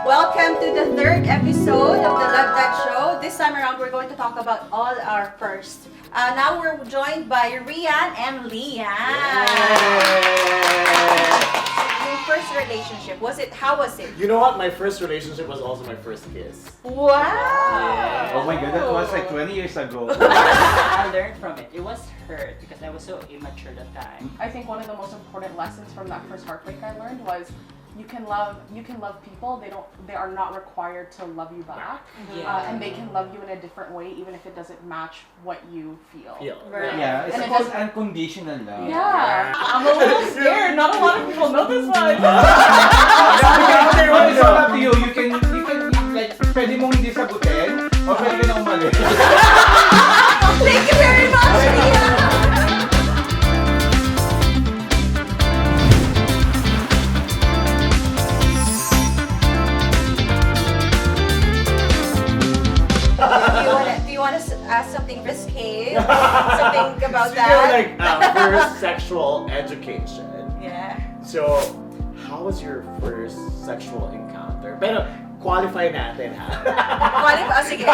Welcome to the third episode of the Ladlad show. This time around, we're going to talk about all our first. Now we're joined by Rhian and Lean. Your first relationship, how was it? You know what? My first relationship was also my first kiss. Wow! Yeah. Oh my god, that was like 20 years ago. I learned from it. It was hurt because I was so immature that time. I think one of the most important lessons from that first heartbreak I learned was you can love people. They are not required to love you back, and they can love you in a different way even if it doesn't match what you feel. Right. Yeah, it's And it called does- unconditional love. Yeah, I'm a little scared. Not a lot of people know this one. It's all up to you. You can like, pwede mong hindi sagutin, o pwede ka na umalis. Thank you very much, Rhian! Do you want to ask something risque? Something about So that? you're like first sexual education. Yeah. So, how was your first sexual encounter? Pero, qualify natin ha. Sige.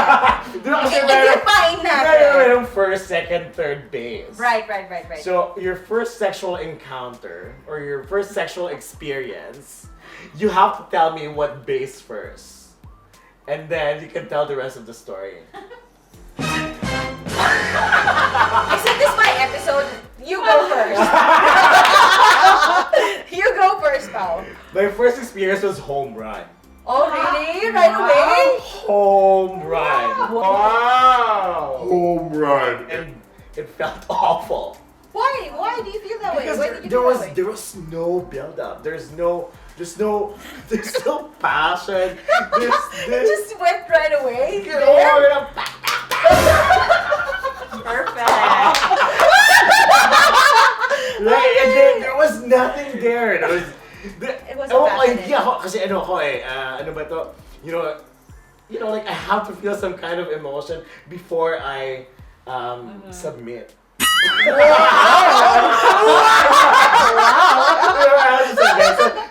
Di ba kasi I-define natin. merong first, second, third base. Right. So, your first sexual encounter or your first sexual experience, you have to tell me what base first. And then you can tell the rest of the story. Isn't this my episode? You go first. You go first, pal. My first experience was home run. Oh, really? Right away? Home run. Wow. Home run. And it felt awful. Why? Why do you feel that way? Because Why did you there feel was that way? there was no build up. There's no passion. It just went right away. You know, Perfect. right, and then there was nothing there. It wasn't passionate. Hindi ako, kasi ano ko ano ba to? You know, like I have to feel some kind of emotion before I submit.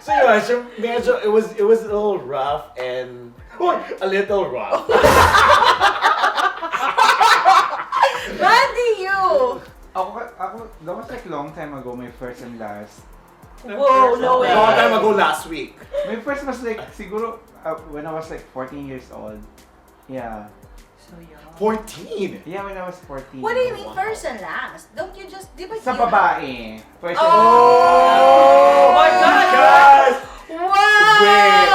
So yun, so medyo, it was a little rough and a little rough. Randy, you! Ako, that was like long time ago, my first and last. Whoa, no way. Long time ago last week. My first was like, siguro, when I was like 14 years old. Yeah. So young. 14. Yeah, when I was 14. What do you mean first and last? Don't you just, di ba Sa you- babae. First Oh my God! Wow! Wait,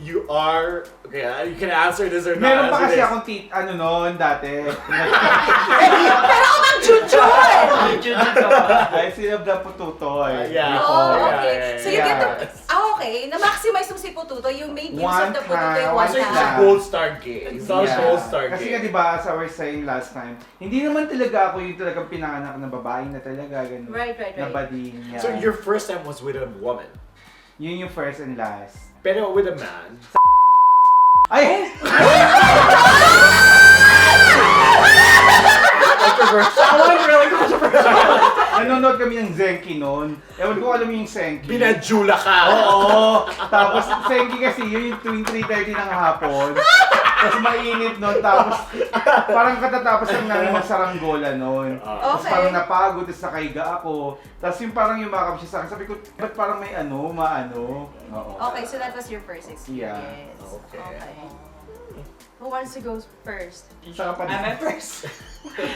you are, okay, you can answer this or not. Meron pa answer kasi this. akong ano noon dati. Pero ako ng chuchon! Ay, sinabda po tutoy. Yeah. Oh, Yeah, okay. yeah, So you get to, yes. okay, na-maximize mo si Pututo, you made use One of the Pututoy time. one So it's a time. gold star game. It's all Yeah. gold star Kasi game. nga diba, as I was saying last time, hindi naman talaga ako yung talagang pinanganak na babae na talaga, ganun. Right. Na bading, yeah. So your first time was with a woman, Yun yung first and last. pero with a man. Ay! That was really controversial. Nanonood kami ng Zenki noon. Ewan ko alam mo yung Zenki. Binadjula ka. Oo! Tapos Zenki kasi yun yung tuwing 3:30 ng hapon. Tapos mainit noon. Tapos parang katatapos lang namin magsaranggola noon. Tapos Okay. parang napagod, tapos nakaiga ako. Tapos yung parang yumakap siya sa akin. Sabi ko, ba't parang may maano? Oo. Okay, so that was your first experience. Yeah. Okay. Who wants to go first? Sa kapatid. I'm at first.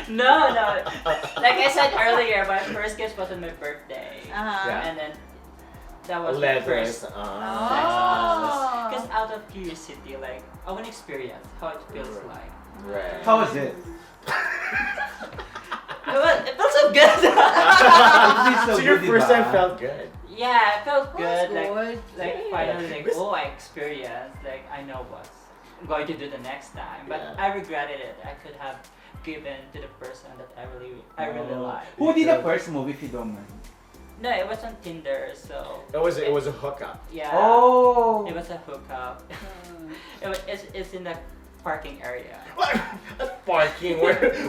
No. Like I said earlier, my first kiss was on my birthday. Uh-huh. Yeah. And then that was my Letters. first Oh. Because out of curiosity, like I want to experience how it feels like. Right. How was it? It felt so good. So your first time felt good. Yeah, it felt good. That's Like good. finally, like I experienced. Like I know what I'm going to do the next time. But Yeah. I regretted it. I could have given to the person that I really like. Who did the first move if you don't mind? No, it was on Tinder, so It was a hookup. yeah. Oh! It was a hookup. It's in the parking area. What? Parking?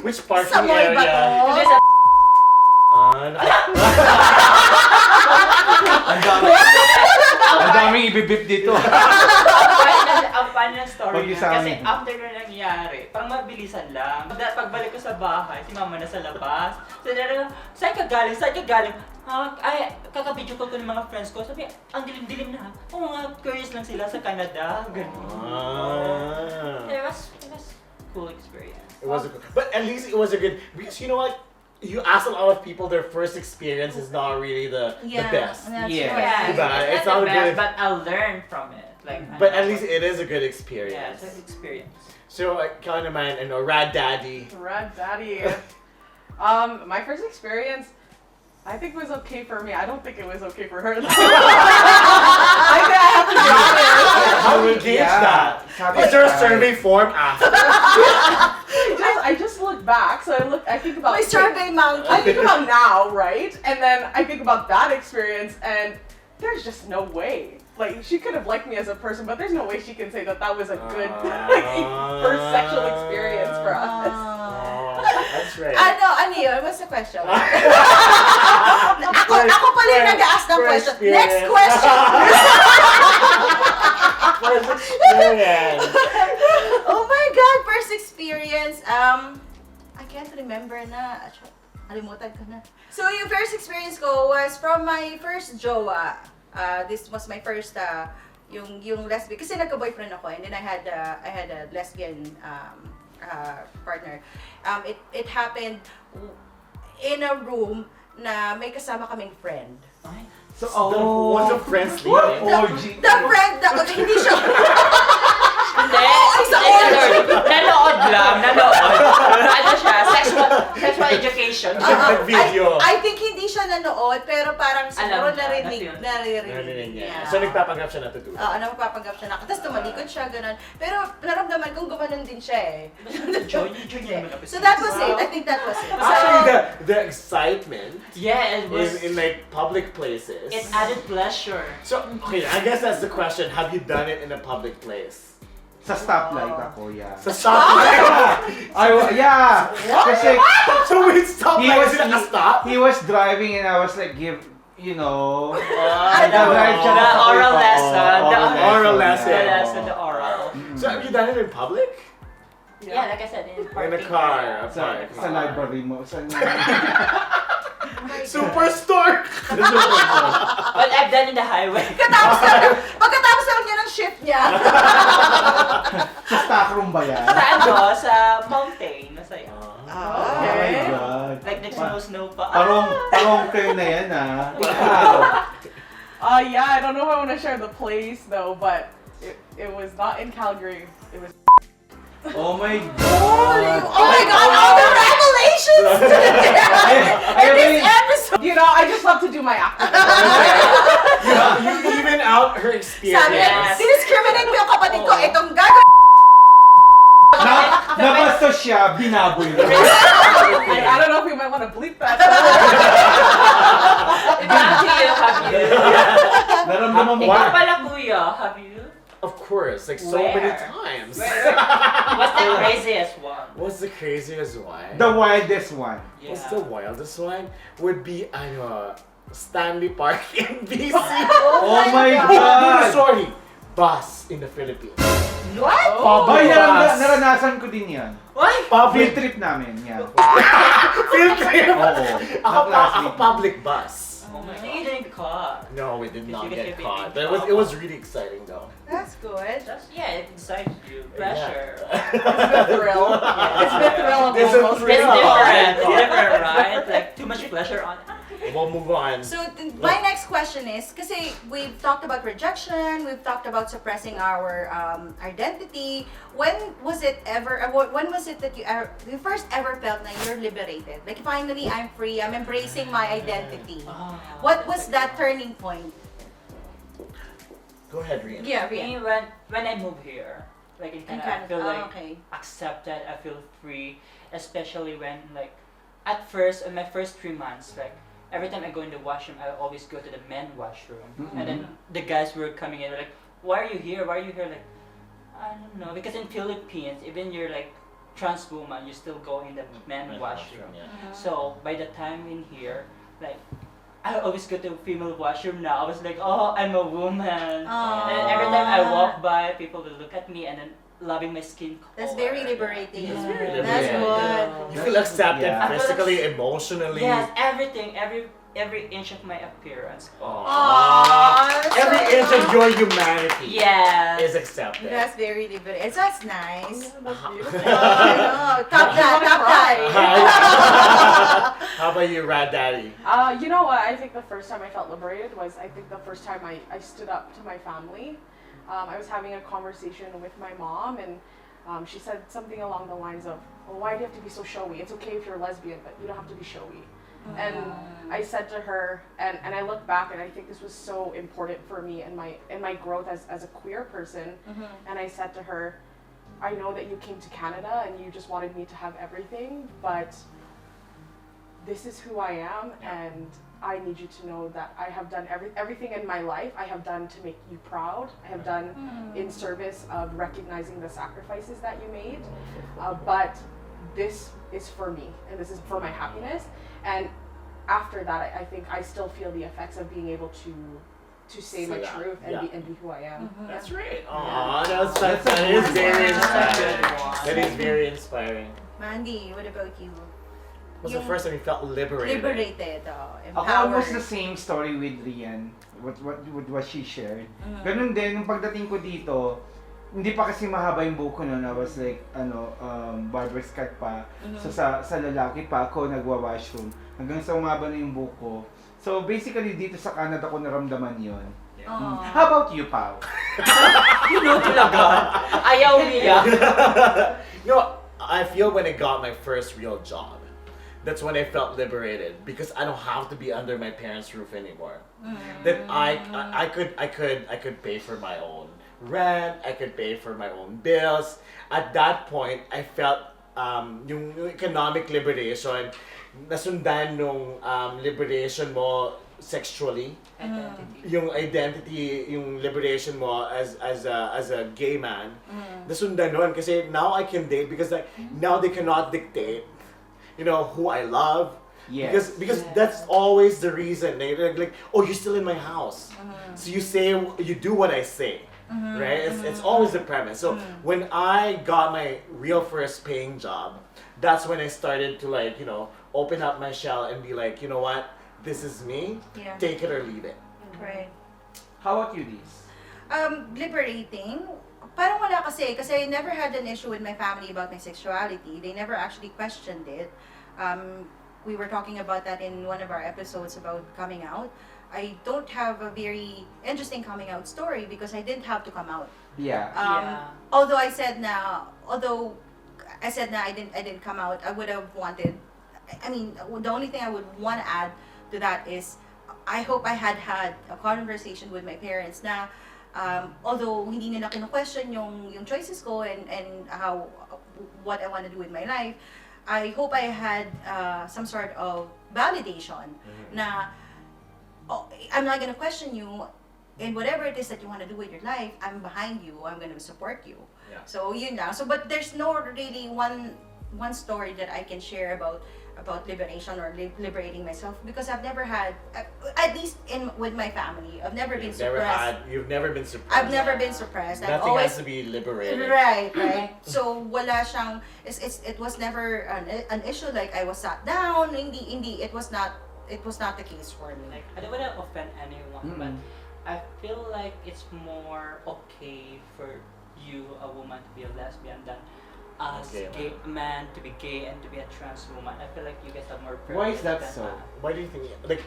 Which parking Samoy ba area? to? It is a Ang daming ibibip dito. by funny na story Pag niya. isa Kasi amin. after na nangyari, parang mabilisan lang. Pagbalik ko sa bahay, si mama nasa labas. So, saan ka galing? Saan ka galing? Ay, kakabidyo ko ng mga friends ko. Sabi, ang dilim-dilim na. Oo nga, curious lang sila sa Canada. Ganun. It was cool experience. It was, but at least it was a good. Because you know what, you ask a lot of people, their first experience is not really the best. That's Yeah. right. Yeah, Diba? it's It's not not the best, good. but I'll learn from it. Like, But at ano, least it is a good yeah, experience. it's an experience. So, kind of man, and Rad Daddy. Red Daddy. My first experience, I think it was okay for me. I don't think it was okay for her. I think I have to be honest. How do you gauge that? Is there a survey form after? I just look back, so I think about My survey monkey. I think about now, right? And then I think about that experience, and there's just no way. Like, she could have liked me as a person, but there's no way she can say that that was a good first sexual experience for us. Oh, that's right. Ano yun? What's the question? ako pala yung nag-ask ng First question. Next experience. question. First experience. Oh my God, first experience. I can't remember na. Alimutan ko na. So, yung first experience ko was from my first jowa. This was my first, yung lesbian. Kasi nagka-boyfriend ako, and then I had a lesbian partner. It happened in a room na may kasama kaming friend. So, What's the friend sleeping? The friend, hindi siya. Hindi, isa nanood lang, nanood. Ano siya, sexual education. Video. I think hindi siya nanood, pero parang siguro Alam niya, naririnig niya. So, nagpapanggap siya na to do. Oo, nagpapanggap siya na. Tapos tumalikod siya, ganun. Pero naramdaman kong gumanon din siya eh. Join So that was it. I think that was it. Actually, the excitement Yeah, it was. in like public places. It added pleasure. So, okay, I guess that's the question. Have you done it in a public place? sa stoplight ako, yeah. Sa stoplight? Yeah! Kasi, So wait, stoplight is a stop? he was driving and I was like, you know, Nag-drive siya The na- oral lesson. The Oral lesson. The lesson, the oral. So have you done it in public? Yeah, like I said, in In a car, a Sa, park. sa library mo. Sa, Superstore! But I've done in the highway. Pagkatapos naman niya ng shift niya. sa stock room ba yan? Sa ano, sa mountain. Masaya. Oh my God. Like nag-snow pa. Parong kayo na yan, ah. Yeah, I don't know if I want to share the place though, but it was not in Calgary. It was. Oh my Oh my God, all the revelations in this episode. You know, I just love to do my acting. You even out her experience. Sabi niya, Yes. diniscriminate mo yung kapatid ko. Itong gagawin. Nabastos siya, binaboy na. I don't know if we might want to bleep that. Have you? Naramdaman mo Ikaw ba? pala kuya, have you? Of course, like so Where? many times. What's the craziest one? What's the craziest one? The wildest one. What's the wildest one? Would be Stanley Park in BC. Oh my No, God! sorry. Bus in the Philippines. What? Public Ay, bus. naranasan ko din yan. Field Public trip namin, yan. field trip. Oo. Ako public bus. Oh my God. You didn't caught. No, we did not Because get you've been caught. being But it was really exciting though. That's good. Yeah, it excites you. Pleasure. It's the thrill. It's the thrill of There's a almost. thrill. It's different. It's different, right? Like too much pleasure on. We'll move on. So my next question is, kasi we've talked about rejection, we've talked about suppressing our identity. When was it that you first ever felt that you're liberated? Like finally I'm free, I'm embracing my identity. What was that turning point? Go ahead, Rhian. Yeah, Me, when I moved here, like in Canada, I feel like okay. accepted. I feel free, especially when like at first in my first 3 months, like every time I go in the washroom, I always go to the men's washroom, and then the guys were coming in like, "Why are you here? Why are you here?" Like, I don't know, because in Philippines, even you're like trans woman, you still go in the men's washroom. Yeah. So by the time in here, like I always go to female washroom now. I was like, oh, I'm a woman. Aw. And every time I walk by, people will look at me and then loving my skin color. That's very liberating. That's very That's liberating. good. You feel accepted Yeah. physically, emotionally. Yes, everything, every inch of my appearance. Aww, Every so inch of your humanity Yes. is accepted. That's very liberating. That's nice. That's beautiful. I know. Top that, top that. How about you, Rad Daddy? You know what? I think the first time I felt liberated was I think the first time I stood up to my family. I was having a conversation with my mom, and she said something along the lines of, well, why do you have to be so showy? It's okay if you're lesbian, but you don't have to be showy. And I said to her, and I look back, and I think this was so important for me in my growth as a queer person. And I said to her, I know that you came to Canada and you just wanted me to have everything, but this is who I am, and I need you to know that I have done everything in my life I have done to make you proud. I have done in service of recognizing the sacrifices that you made, but this is for me, and this is for my happiness. And after that, I think I still feel the effects of being able to say my Say that, truth and, yeah. be who I am. That's right. Aww, that is very inspiring. That is very inspiring. Mandy, what about you? Was the first time you felt liberated? Liberated, Ako almost the empowered. same story with Rhian, what she shared. Ganun din, nung pagdating ko dito, hindi pa kasi mahaba yung buhok ko noon. I was like, barber's cut pa. So sa lalaki pa ako nagwa-washroom. Hanggang sa umaba na yung buhok ko. So basically dito sa Canada ko naramdaman yon. Aw. How about you, Pao? You know talaga. Ayaw niya. You know, I feel when I got my first real job, that's when I felt liberated because I don't have to be under my parents' roof anymore. That I could pay for my own rent, I could pay for my own bills. At that point, I felt yung economic liberation, nasundan nung liberation mo sexually, yung identity, yung liberation mo as a gay man, nasundan nun kasi now I can date because like now they cannot dictate, you know, who I love. Yes. Because that's always the reason. Like, oh, you're still in my house, so you do what I say. Right? It's always the premise. So when I got my real first paying job, that's when I started to like, you know, open up my shell and be like, you know what, this is me. Yeah. Take it or leave it. Right. How about you, Liz? Liberating. Parang wala kasi I never had an issue with my family about my sexuality. They never actually questioned it. We were talking about that in one of our episodes about coming out. I don't have a very interesting coming out story because I didn't have to come out. Yeah. Although I said na I didn't come out, I would have wanted. I mean, the only thing I would want to add to that is, I hope I had a conversation with my parents na, although hindi nila kino-question yung choices ko and how what I want to do with my life, I hope I had some sort of validation na, oh, I'm not gonna question you, and whatever it is that you want to do with your life, I'm behind you. I'm gonna support you. Yeah. So yun lang. So but there's no really one story that I can share about liberation or liberating myself because I've never had, at least with my family, I've never been suppressed. You've never been suppressed. I've never been suppressed. I've Nothing always has to be liberated. Right. So wala siyang, it was never an issue like I was sat down. Hindi, it was not the case for me. Like, I don't want to offend anyone, but I feel like it's more okay for you, a woman, to be a lesbian than us, Gay man, to be gay and to be a trans woman. I feel like you guys have more privilege. Why is that than so? us. Why do you think like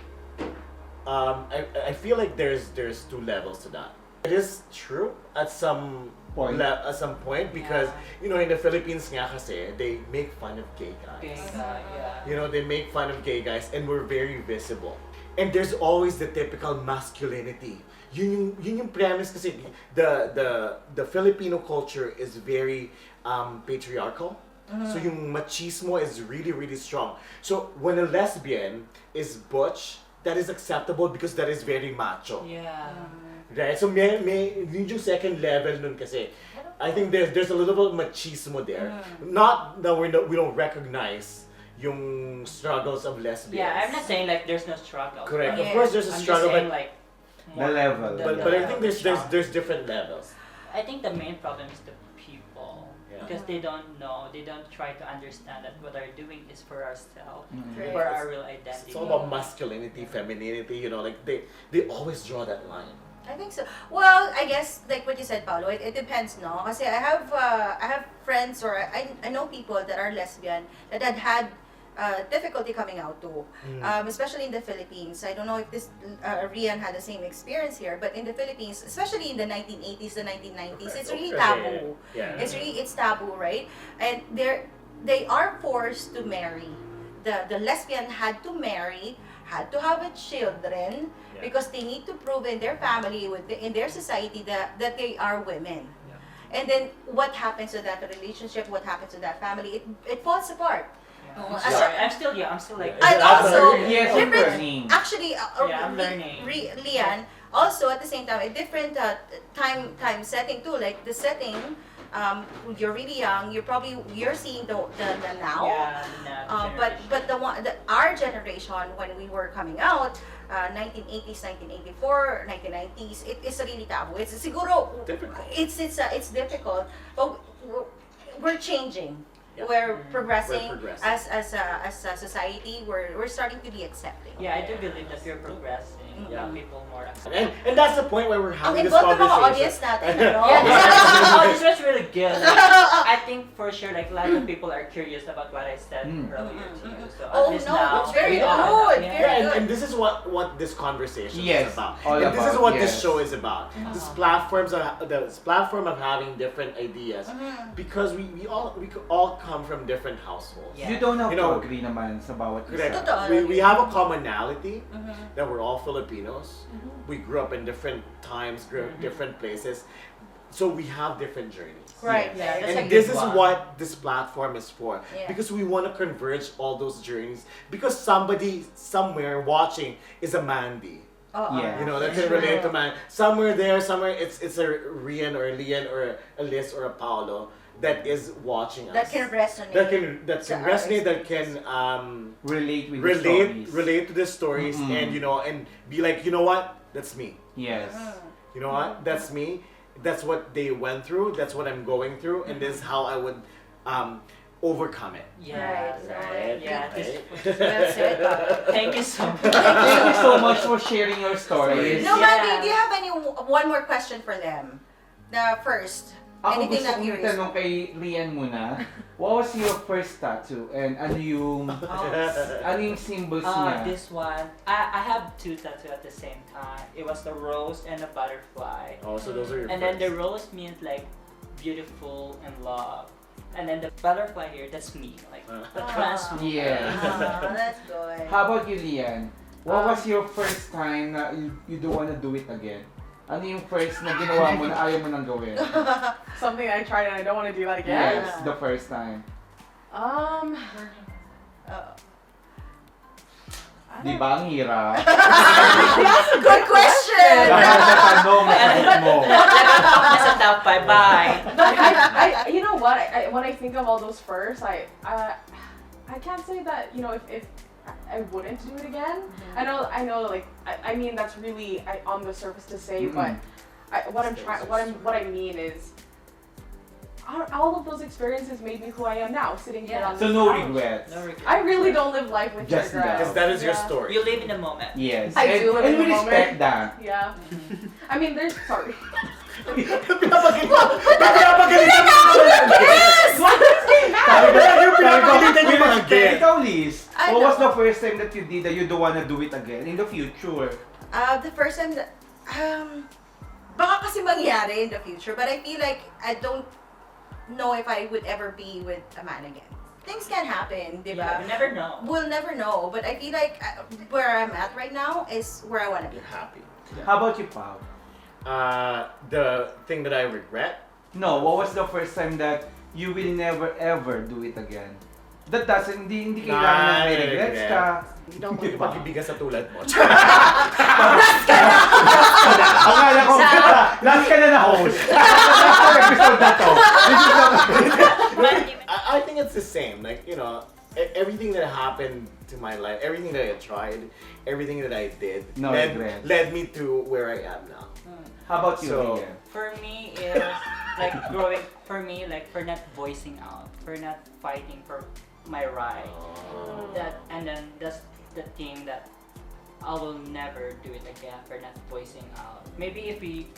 I feel like there's two levels to that. It is true at some point because you know in the Philippines nga kasi they make fun of gay guys. Gay guy, yeah. You know, they make fun of gay guys and we're very visible. And there's always the typical masculinity. Yun yung premise kasi the Filipino culture is very patriarchal. So yung machismo is really, really strong. So when a lesbian is butch, that is acceptable because that is very macho. Yeah. Right? So may yun yung second level nun kasi. I think there's a little bit of machismo there. Not that we don't recognize, yung struggles of lesbians. Yeah, I'm not saying like there's no struggle. Correct. Yeah. Of course, there's a I'm struggle, just saying but like The level. but I think there's different levels. I think the main problem is the people. Yeah. Because they don't know, they don't try to understand that what they're doing is for ourselves, Right. for our real identity. It's all about masculinity, femininity. You know, like they always draw that line. I think so. Well, I guess like what you said, Paolo, it depends, no? Kasi I have friends or I know people that are lesbian that had difficulty coming out too, especially in the Philippines. I don't know if this Rhian had the same experience here, but in the Philippines, especially in the 1980s, the 1990s, it's really taboo. Yeah. It's taboo, right? And they are forced to marry. The lesbian had to marry, had to have children, Yeah. because they need to prove in their family, in their society that they are women. And then what happens to that relationship? What happens to that family? It falls apart. Yeah. Oh, I'm sorry, I'm still young, I'm still like... And also, Yes, I'm different, learning. actually, Yeah, I'm learning. Leanne, also at the same time, a different time setting too. Like the setting, you're really young. You're seeing the now. Yeah, But our generation, when we were coming out, 1980s, 1984, 1990s, it is really taboo. It's siguro Difficult. it's difficult, but we're changing. Yeah. We're progressing, We're progressing. as a society. We're starting to be accepting. Yeah, I do believe that you're progressing. Yeah. People more And that's the point where we're Ang having this involved ng mga conversation. audience natin, ano? Yeah, this was really good. Like, I think for sure, like a lot of people are curious about what I said earlier to you. So at Oh, least no, now, it's very we are. good, Yeah. very Yeah, and this is what this conversation Yes, is about. all And this is about, what this yes. show is about. This platform of having different ideas, because we could all come from different households. Yeah. You don't have You know, to agree naman sa bawat Correct. isa. Totoo. We have a commonality that we're all Filipinos. We grew up in different times, different places, so we have different journeys. Right. Yeah, that's a And good this is one. what this platform is for. Yeah. Because we want to converge all those journeys. Because somebody somewhere watching is a Mandy. Yeah. You know, that Sure. can relate to man. Somewhere there, somewhere it's a Rhian or a Lean or a Liz or a Paolo that is watching us. That can resonate. that to can our resonate, that can Relate with the stories. relate to the stories, Mhm. and and be like, you know what, that's me. Yes. You know what, that's me. That's what they went through. That's what I'm going through, and this is how I would overcome it. Yeah, Right. Yeah, Right. Well said, Paolo. thank you so much. Thank you so much for sharing your stories. No, Yeah. Mandy, do you have one more question for them? The first. Ako Anything gusto na kong curious? itanong kay Rhian muna. What was your first tattoo? And ano yung symbols niya? This one, I have two tattoos at the same time. It was the rose and the butterfly. Oh, so those are your And then the first. rose means like beautiful and love. And then the butterfly here, that's me. Like the transform. Yes. That's good. How about you, Rhian? What was your first time na you don't wanna do it again? Ano yung first na ginawa mo na ayaw mo nang gawin? Something I tried and I don't want to do that again. Yes, the first time. Uh, Di ba ang hirap? Good question! Lahat na tanong, nasagot mo. That's a top 5. Bye. But you know what? When I think of all those first, I can't say that if I wouldn't do it again. I know. Like I mean, that's really on the surface to say, but what I mean is, all of those experiences made me who I am now, sitting here on So this no couch. regrets. No regret. I really don't live life with Just regrets. Because that is your Yeah. story. You live in the moment. Yes. I do live and in we the respect moment. that. Yeah. I mean, there's sorry. Pinapagalitan mo yung mga guests! Pinapagalitan yung mga guests! Ikaw, Liz, I what was know. the first time that you did that you don't wanna do it again in the future? The first time that, baka kasi mangyari in the future, but I feel like I don't know if I would ever be with a man again. Things can happen, di Yeah, ba? you never know. We'll never know, but I feel like where I'm at right now is where I want to be. You're happy. How about you, Pao? The thing that I regret. No, what was the first time that you will never ever do it again? That doesn't, hindi kailangan na may regrets ka. You don't Hindi want to. pag-ibigan sa tulad mo. Akala ko, last ka na na host. Last episode na to. This is the... I I think it's the same. Like, everything that happened to my life, everything that I tried, everything that I did No regrets. led me to where I am now. How about you, So- Rhian? For me is like growing. For me, like for not voicing out, for not fighting for my right. And then that's the thing that I will never do it again for not voicing out. Maybe if we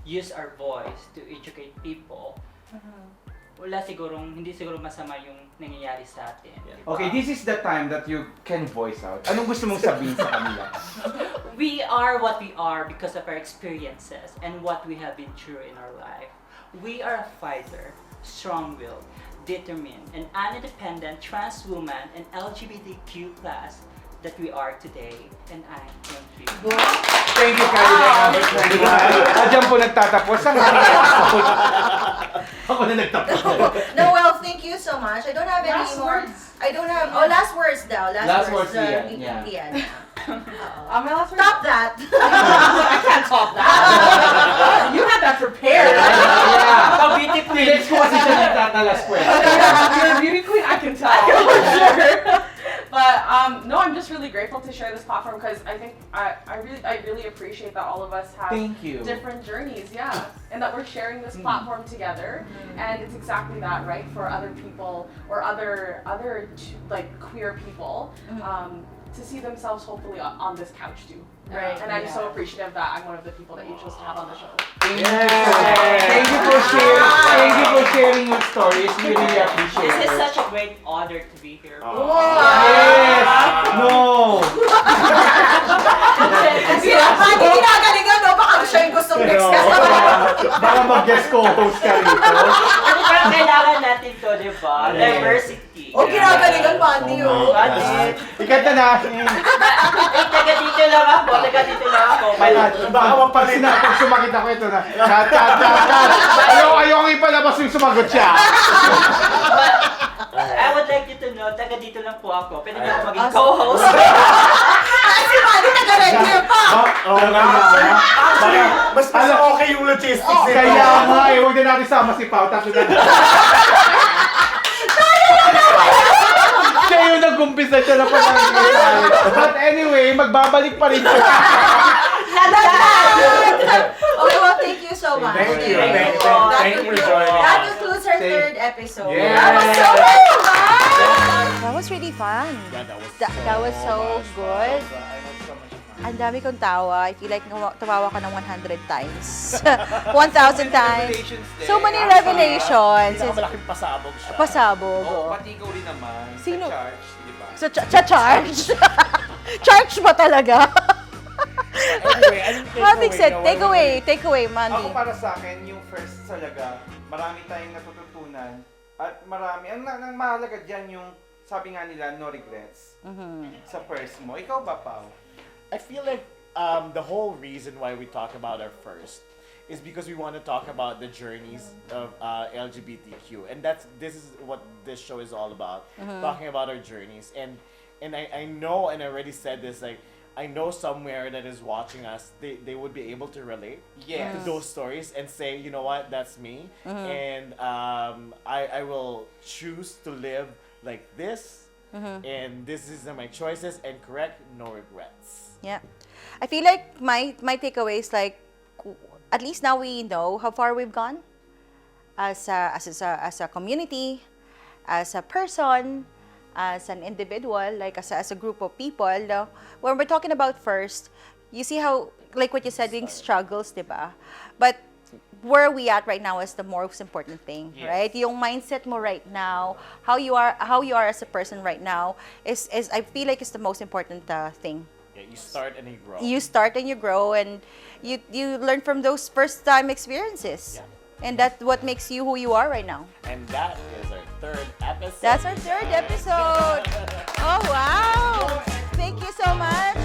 use our voice to educate people, hindi siguro masama yung nangyayari sa atin. Yeah. Diba? Okay, this is the time that you can voice out. Anong gusto mong sabihin sa kanila? We are what we are because of our experiences and what we have been through in our life. We are a fighter, strong-willed, determined, and an independent trans woman and LGBTQ+ that we are today. And I thank you. Thank you, Carla. Diyan po nagtatapos ang aming episode. Ako na nagtapos. No, well, thank you so much. I don't have any Last more. words. I don't have. Oh, last words daw. Last words, Rhian. Yeah. Rhian. My last word. Stop that. I can't top that. You had that prepared. Yeah. So beautiful. Next ko kasi siya nagtatalas po. You're a beauty queen, I can tell. For sure. But no, I'm just really grateful to share this platform because I think I really appreciate that all of us have Thank you. different journeys, and that we're sharing this platform together. And it's exactly that, right? For other people or other like queer people, to see themselves hopefully on this couch too. Right. And I'm so appreciative that I'm one of the people that you chose to have on the show. Thank you for sharing. Thank you for sharing your stories. We really appreciate This it. is such a great honor to be here. Yes! No! Pati ginagalingan, no? Baka siya yung gustong next kasama. Baka mag-guest co-host ka rito. Kasi parang kailangan natin to, di ba? Yeah. Diversity. O, ginagalingan, Mandy, oh. Ikat na natin. Taga dito lang ako. Baka mapansin na pag sumakit ako ito na. Kat. Ayoko ipalabas yung sumagot siya. I would like you to know, taga dito lang po ako. Pwede niyo ako maging co-host. Si Mandy nag-regular pa. Oo nga. Mas okay yung logistics nito. Kaya nga huwag na natin sama si Pao. Tatlo na. Siya yung nag-umpisa siya na panangin. But anyway, magbabalik pa rin siya. Okay, well, thank you so much. Thank you. Thank you. Thank you for joining That us. concludes our third episode. Yeah. That was so fun! That was really fun. Yeah, That was so good. Ang dami kong tawa. I feel like tawawa ka ng 100 times. 1,000 times. So many revelations. Malaking pasabog siya. Pasabog. Oo, oh. pati ikaw rin naman. Sino? Sa charge, di ba? So, charge. Charge ba talaga? Anyway, anong Having said, takeaway? take away, Ako Mandy. para sa akin, yung first talaga, marami tayong natututunan at marami, ang mahalaga dyan yung, sabi nga nila, no regrets sa first mo. Ikaw ba, Pao? I feel like the whole reason why we talk about our first is because we want to talk about the journeys of LGBTQ, and this is what this show is all about, talking about our journeys. And I know, and I already said this, like I know somewhere that is watching us, they would be able to relate to those stories and say, you know what, that's me, and I will choose to live like this, and this is my choices, and correct, no regrets. Yeah. I feel like my takeaway is like, at least now we know how far we've gone as a community, as a person, as an individual, like as a group of people. When we're talking about first, you see how, like what you said, yung struggles, diba? But where are we at right now is the most important thing, right? Yung mindset mo right now, how you are as a person right now is I feel like it's the most important thing. Yeah, you start and you grow. You start and you grow, and you learn from those first time experiences. Yeah. And that's what makes you who you are right now. And that is our third episode. That's our third episode. Oh, wow. Thank you so much.